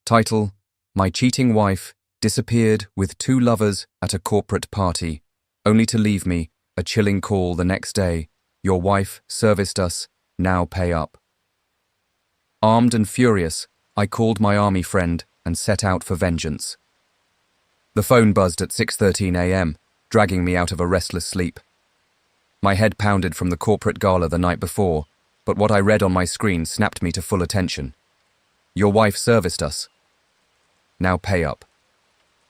Title: My cheating wife disappeared with 2 lovers at a corporate party, only to leave me a chilling call the next day. Your wife serviced us, now pay up. Armed and furious, I called my army friend and set out for vengeance. The phone buzzed at 6:13 a.m., dragging me out of a restless sleep. My head pounded from the corporate gala the night before, but what I read on my screen snapped me to full attention. Your wife serviced us. Now pay up.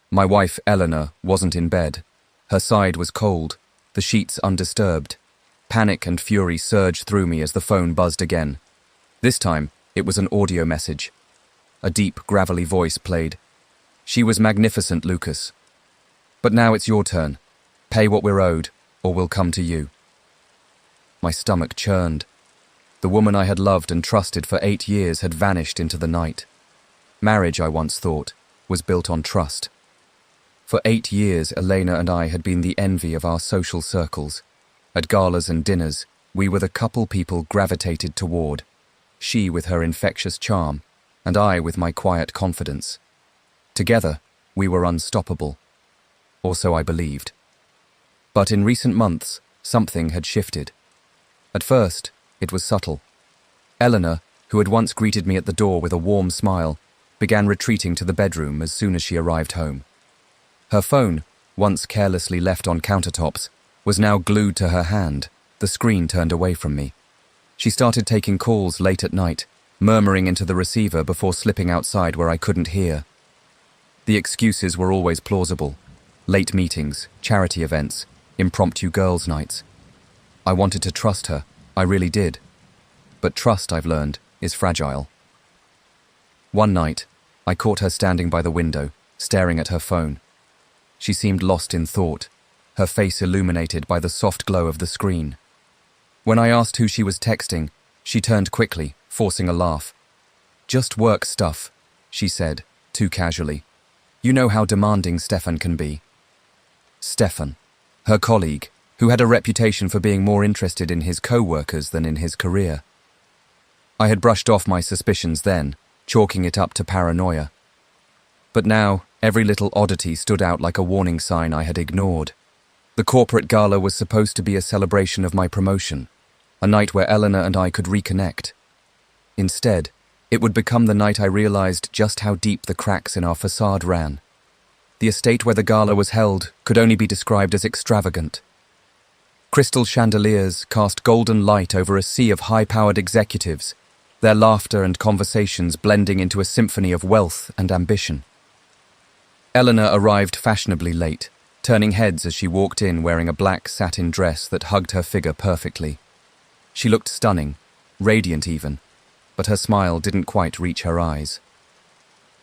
My wife, Eleanor, wasn't in bed. Her side was cold, the sheets undisturbed. Panic and fury surged through me as the phone buzzed again. This time, it was an audio message. A deep, gravelly voice played. She was magnificent, Lucas. But now it's your turn. Pay what we're owed, or we'll come to you. My stomach churned. The woman I had loved and trusted for 8 years had vanished into the night. Marriage, I once thought, was built on trust. For 8 years, Elena and I had been the envy of our social circles. At galas and dinners, we were the couple people gravitated toward. She with her infectious charm, and I with my quiet confidence. Together, we were unstoppable. Or so I believed. But in recent months, something had shifted. At first, it was subtle. Eleanor, who had once greeted me at the door with a warm smile, began retreating to the bedroom as soon as she arrived home. Her phone, once carelessly left on countertops, was now glued to her hand, the screen turned away from me. She started taking calls late at night, murmuring into the receiver before slipping outside where I couldn't hear. The excuses were always plausible. Late meetings, charity events, impromptu girls' nights. I wanted to trust her, I really did. But trust, I've learned, is fragile. One night, I caught her standing by the window, staring at her phone. She seemed lost in thought, her face illuminated by the soft glow of the screen. When I asked who she was texting, she turned quickly, forcing a laugh. "Just work stuff," she said, too casually. "You know how demanding Stefan can be." Stefan, her colleague, who had a reputation for being more interested in his co-workers than in his career. I had brushed off my suspicions then, chalking it up to paranoia. But now, every little oddity stood out like a warning sign I had ignored. The corporate gala was supposed to be a celebration of my promotion, a night where Eleanor and I could reconnect. Instead, it would become the night I realized just how deep the cracks in our facade ran. The estate where the gala was held could only be described as extravagant. Crystal chandeliers cast golden light over a sea of high-powered executives, their laughter and conversations blending into a symphony of wealth and ambition. Eleanor arrived fashionably late, turning heads as she walked in wearing a black satin dress that hugged her figure perfectly. She looked stunning, radiant even, but her smile didn't quite reach her eyes.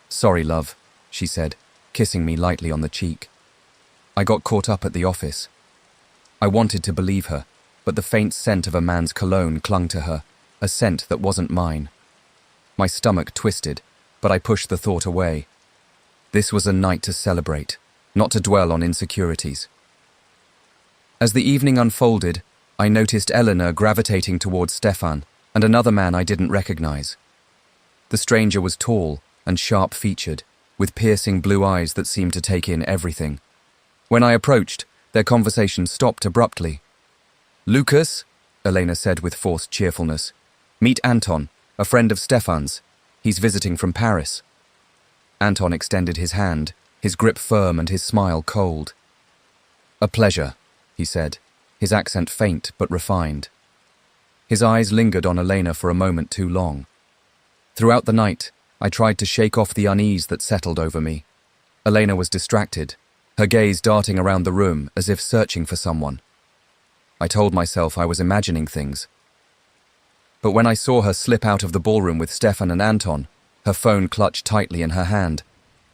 "Sorry, love," she said, kissing me lightly on the cheek. "I got caught up at the office." I wanted to believe her, but the faint scent of a man's cologne clung to her, a scent that wasn't mine. My stomach twisted, but I pushed the thought away. This was a night to celebrate, not to dwell on insecurities. As the evening unfolded, I noticed Eleanor gravitating towards Stefan and another man I didn't recognize. The stranger was tall and sharp-featured, with piercing blue eyes that seemed to take in everything. When I approached, their conversation stopped abruptly. "Lucas," Elena said with forced cheerfulness, "meet Anton, a friend of Stefan's. He's visiting from Paris." Anton extended his hand, his grip firm and his smile cold. "A pleasure," he said, his accent faint but refined. His eyes lingered on Elena for a moment too long. Throughout the night, I tried to shake off the unease that settled over me. Elena was distracted, her gaze darting around the room as if searching for someone. I told myself I was imagining things. But when I saw her slip out of the ballroom with Stefan and Anton, her phone clutched tightly in her hand,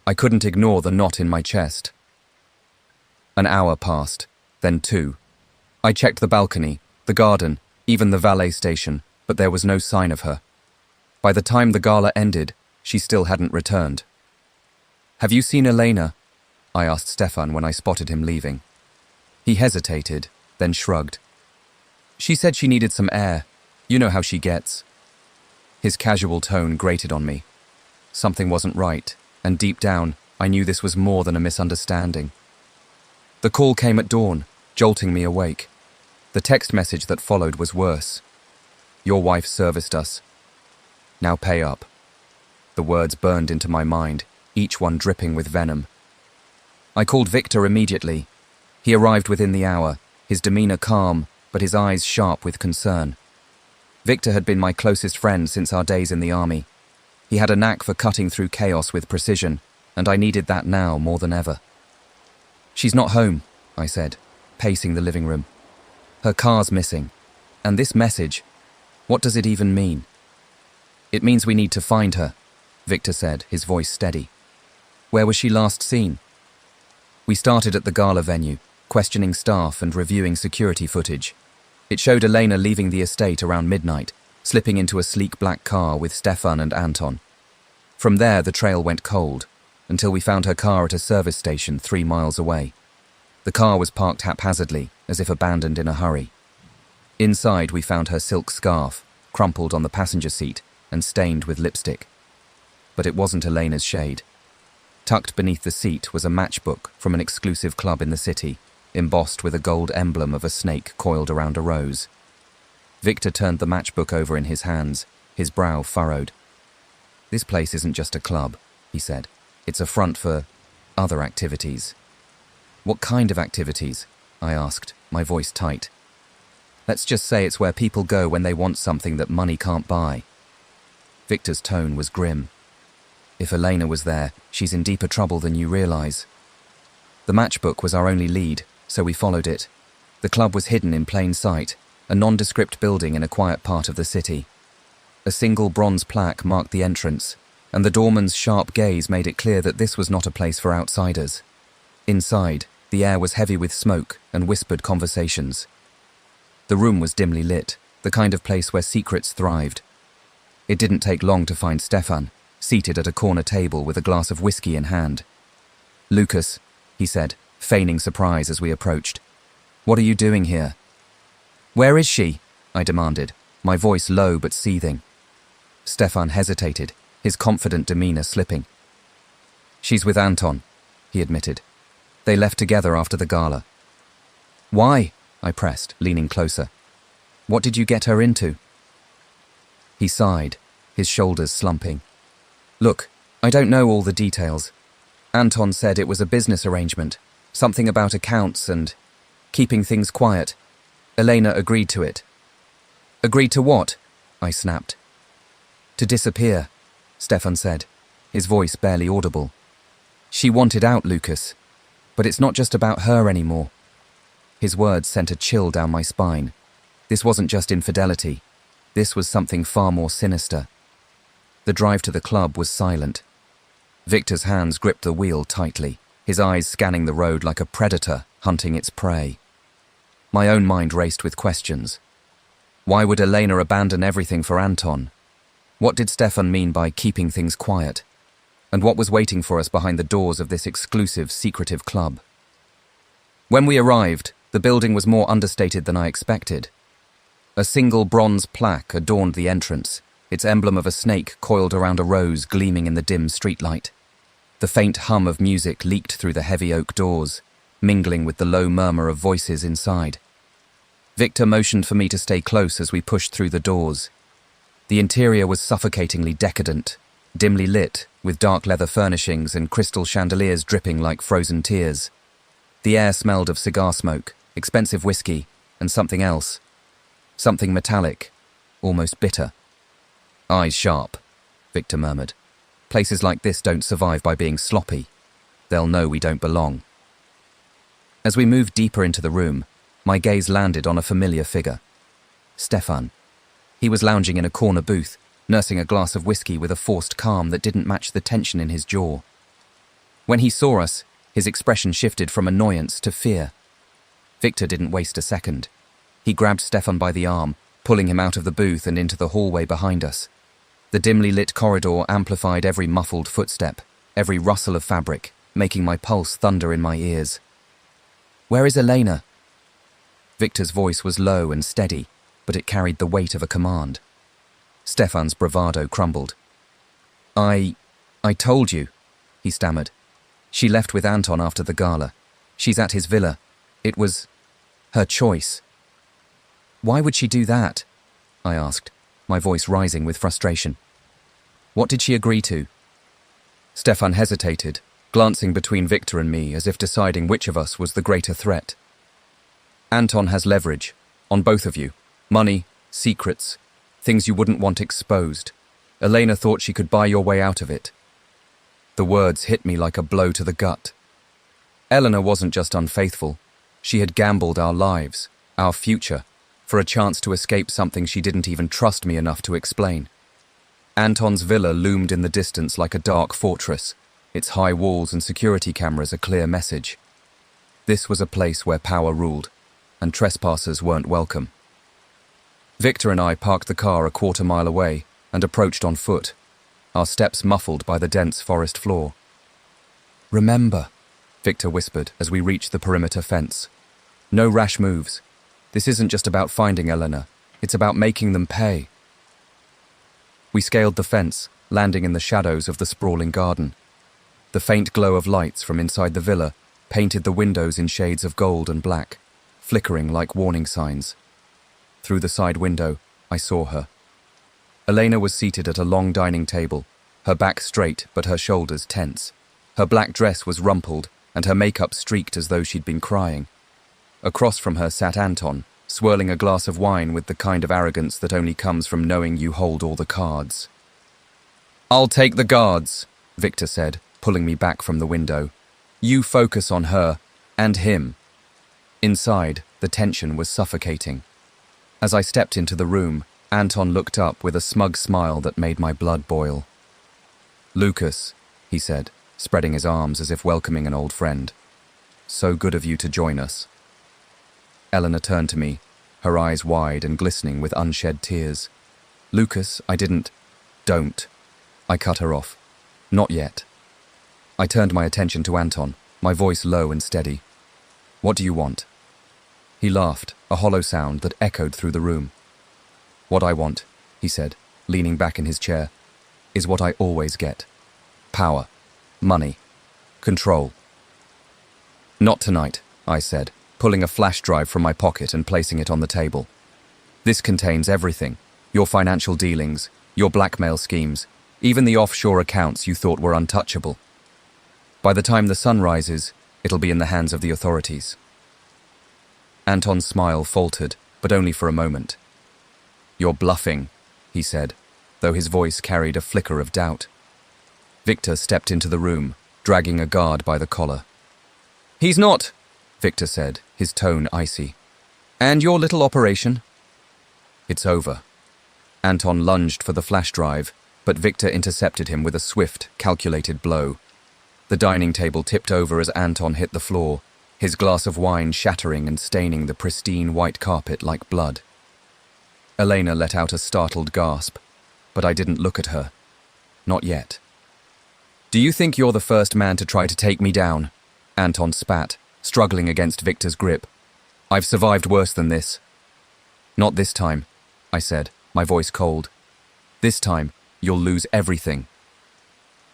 I couldn't ignore the knot in my chest. An hour passed, then 2. I checked the balcony, the garden, even the valet station, but there was no sign of her. By the time the gala ended, she still hadn't returned. "Have you seen Elena?" I asked Stefan when I spotted him leaving. He hesitated, then shrugged. "She said she needed some air. You know how she gets." His casual tone grated on me. Something wasn't right, and deep down, I knew this was more than a misunderstanding. The call came at dawn, jolting me awake. The text message that followed was worse. Your wife serviced us. Now pay up. The words burned into my mind, each one dripping with venom. I called Victor immediately. He arrived within the hour, his demeanor calm, but his eyes sharp with concern. Victor had been my closest friend since our days in the army. He had a knack for cutting through chaos with precision, and I needed that now more than ever. She's not home, I said, pacing the living room. Her car's missing. And this message, what does it even mean? It means we need to find her, Victor said, his voice steady. Where was she last seen? We started at the gala venue, questioning staff and reviewing security footage. It showed Elena leaving the estate around midnight, slipping into a sleek black car with Stefan and Anton. From there, the trail went cold, until we found her car at a service station 3 miles away. The car was parked haphazardly, as if abandoned in a hurry. Inside, we found her silk scarf, crumpled on the passenger seat and stained with lipstick. But it wasn't Elena's shade. Tucked beneath the seat was a matchbook from an exclusive club in the city, embossed with a gold emblem of a snake coiled around a rose. Victor turned the matchbook over in his hands, his brow furrowed. This place isn't just a club, he said. It's a front for other activities. What kind of activities? I asked, my voice tight. Let's just say it's where people go when they want something that money can't buy. Victor's tone was grim. If Elena was there, she's in deeper trouble than you realize. The matchbook was our only lead, so we followed it. The club was hidden in plain sight, a nondescript building in a quiet part of the city. A single bronze plaque marked the entrance, and the doorman's sharp gaze made it clear that this was not a place for outsiders. Inside, the air was heavy with smoke and whispered conversations. The room was dimly lit, the kind of place where secrets thrived. It didn't take long to find Stefan, seated at a corner table with a glass of whiskey in hand. "Lucas," he said, feigning surprise as we approached. "What are you doing here?" "Where is she?" I demanded, my voice low but seething. Stefan hesitated, his confident demeanor slipping. "She's with Anton," he admitted. "They left together after the gala." "Why?" I pressed, leaning closer. "What did you get her into?" He sighed, his shoulders slumping. "Look, I don't know all the details. Anton said it was a business arrangement, something about accounts and keeping things quiet. Elena agreed to it." "Agreed to what?" I snapped. "To disappear," Stefan said, his voice barely audible. "She wanted out, Lucas. But it's not just about her anymore." His words sent a chill down my spine. This wasn't just infidelity. This was something far more sinister. The drive to the club was silent. Victor's hands gripped the wheel tightly, his eyes scanning the road like a predator hunting its prey. My own mind raced with questions. Why would Elena abandon everything for Anton? What did Stefan mean by keeping things quiet? And what was waiting for us behind the doors of this exclusive, secretive club? When we arrived, the building was more understated than I expected. A single bronze plaque adorned the entrance, its emblem of a snake coiled around a rose gleaming in the dim streetlight. The faint hum of music leaked through the heavy oak doors, mingling with the low murmur of voices inside. Victor motioned for me to stay close as we pushed through the doors. The interior was suffocatingly decadent, dimly lit, with dark leather furnishings and crystal chandeliers dripping like frozen tears. The air smelled of cigar smoke, expensive whiskey, and something else. Something metallic, almost bitter. "Eyes sharp," Victor murmured. "Places like this don't survive by being sloppy. They'll know we don't belong." As we moved deeper into the room, my gaze landed on a familiar figure. Stefan. He was lounging in a corner booth, nursing a glass of whiskey with a forced calm that didn't match the tension in his jaw. When he saw us, his expression shifted from annoyance to fear. Victor didn't waste a second. He grabbed Stefan by the arm, pulling him out of the booth and into the hallway behind us. The dimly lit corridor amplified every muffled footstep, every rustle of fabric, making my pulse thunder in my ears. "Where is Elena?" Victor's voice was low and steady, but it carried the weight of a command. Stefan's bravado crumbled. I told you, he stammered. She left with Anton after the gala. She's at his villa. It was her choice. Why would she do that? I asked, my voice rising with frustration. What did she agree to? Stefan hesitated, glancing between Victor and me as if deciding which of us was the greater threat. Anton has leverage, on both of you. Money, secrets, things you wouldn't want exposed. Elena thought she could buy your way out of it. The words hit me like a blow to the gut. Eleanor wasn't just unfaithful. She had gambled our lives, our future, for a chance to escape something she didn't even trust me enough to explain. Anton's villa loomed in the distance like a dark fortress, its high walls and security cameras a clear message. This was a place where power ruled, and trespassers weren't welcome. Victor and I parked the car a quarter-mile away and approached on foot, our steps muffled by the dense forest floor. "Remember," Victor whispered as we reached the perimeter fence. "No rash moves. This isn't just about finding Eleanor, it's about making them pay." We scaled the fence, landing in the shadows of the sprawling garden. The faint glow of lights from inside the villa painted the windows in shades of gold and black, flickering like warning signs. Through the side window, I saw her. Elena was seated at a long dining table, her back straight but her shoulders tense. Her black dress was rumpled and her makeup streaked as though she'd been crying. Across from her sat Anton, swirling a glass of wine with the kind of arrogance that only comes from knowing you hold all the cards. "I'll take the guards," Victor said, pulling me back from the window. "You focus on her and him." Inside, the tension was suffocating. As I stepped into the room, Anton looked up with a smug smile that made my blood boil. "Lucas," he said, spreading his arms as if welcoming an old friend. "So good of you to join us." Eleanor turned to me, her eyes wide and glistening with unshed tears. "Lucas, Don't." I cut her off. "Not yet." I turned my attention to Anton, my voice low and steady. "What do you want?" He laughed, a hollow sound that echoed through the room. "What I want," he said, leaning back in his chair, "is what I always get. Power. Money. Control." "Not tonight," I said, pulling a flash drive from my pocket and placing it on the table. "This contains everything. Your financial dealings, your blackmail schemes, even the offshore accounts you thought were untouchable. By the time the sun rises, it'll be in the hands of the authorities." Anton's smile faltered, but only for a moment. "You're bluffing," he said, though his voice carried a flicker of doubt. Victor stepped into the room, dragging a guard by the collar. "He's not," Victor said, his tone icy. "And your little operation?" "It's over." Anton lunged for the flash drive, but Victor intercepted him with a swift, calculated blow. The dining table tipped over as Anton hit the floor, his glass of wine shattering and staining the pristine white carpet like blood. Elena let out a startled gasp, but I didn't look at her. Not yet. "Do you think you're the first man to try to take me down?" Anton spat, struggling against Victor's grip. "I've survived worse than this." "Not this time," I said, my voice cold. "This time, you'll lose everything."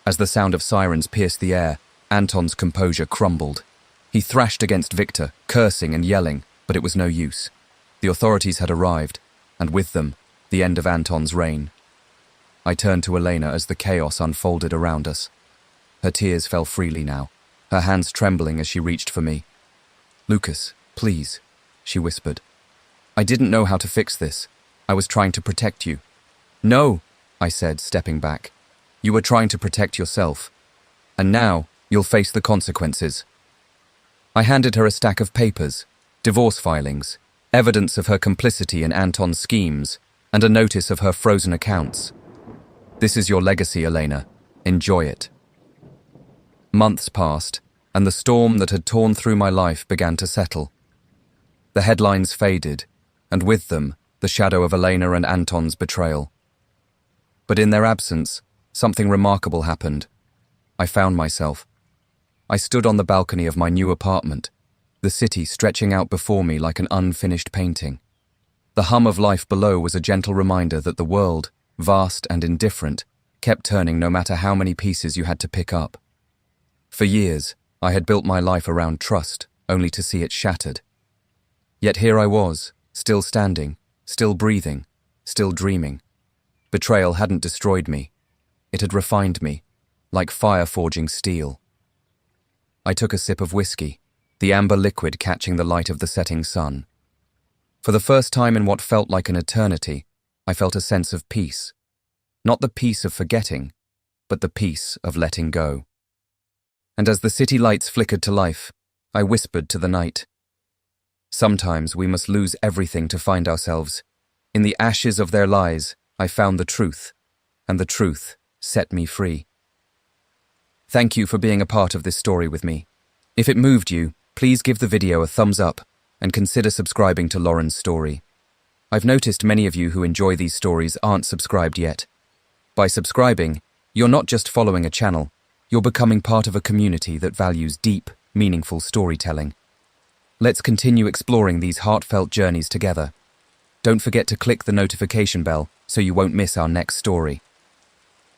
As the sound of sirens pierced the air, Anton's composure crumbled. He thrashed against Victor, cursing and yelling, but it was no use. The authorities had arrived, and with them, the end of Anton's reign. I turned to Elena as the chaos unfolded around us. Her tears fell freely now, her hands trembling as she reached for me. "Lucas, please," she whispered. "I didn't know how to fix this. I was trying to protect you." "No," I said, stepping back. "You were trying to protect yourself. And now, you'll face the consequences." I handed her a stack of papers, divorce filings, evidence of her complicity in Anton's schemes, and a notice of her frozen accounts. "This is your legacy, Elena. Enjoy it." Months passed, and the storm that had torn through my life began to settle. The headlines faded, and with them, the shadow of Elena and Anton's betrayal. But in their absence, something remarkable happened. I found myself. I stood on the balcony of my new apartment, the city stretching out before me like an unfinished painting. The hum of life below was a gentle reminder that the world, vast and indifferent, kept turning no matter how many pieces you had to pick up. For years, I had built my life around trust, only to see it shattered. Yet here I was, still standing, still breathing, still dreaming. Betrayal hadn't destroyed me. It had refined me, like fire forging steel. I took a sip of whiskey, the amber liquid catching the light of the setting sun. For the first time in what felt like an eternity, I felt a sense of peace. Not the peace of forgetting, but the peace of letting go. And as the city lights flickered to life, I whispered to the night, "Sometimes we must lose everything to find ourselves. In the ashes of their lies, I found the truth, and the truth set me free." Thank you for being a part of this story with me. If it moved you, please give the video a thumbs up and consider subscribing to Lauren's story. I've noticed many of you who enjoy these stories aren't subscribed yet. By subscribing, you're not just following a channel, you're becoming part of a community that values deep, meaningful storytelling. Let's continue exploring these heartfelt journeys together. Don't forget to click the notification bell so you won't miss our next story.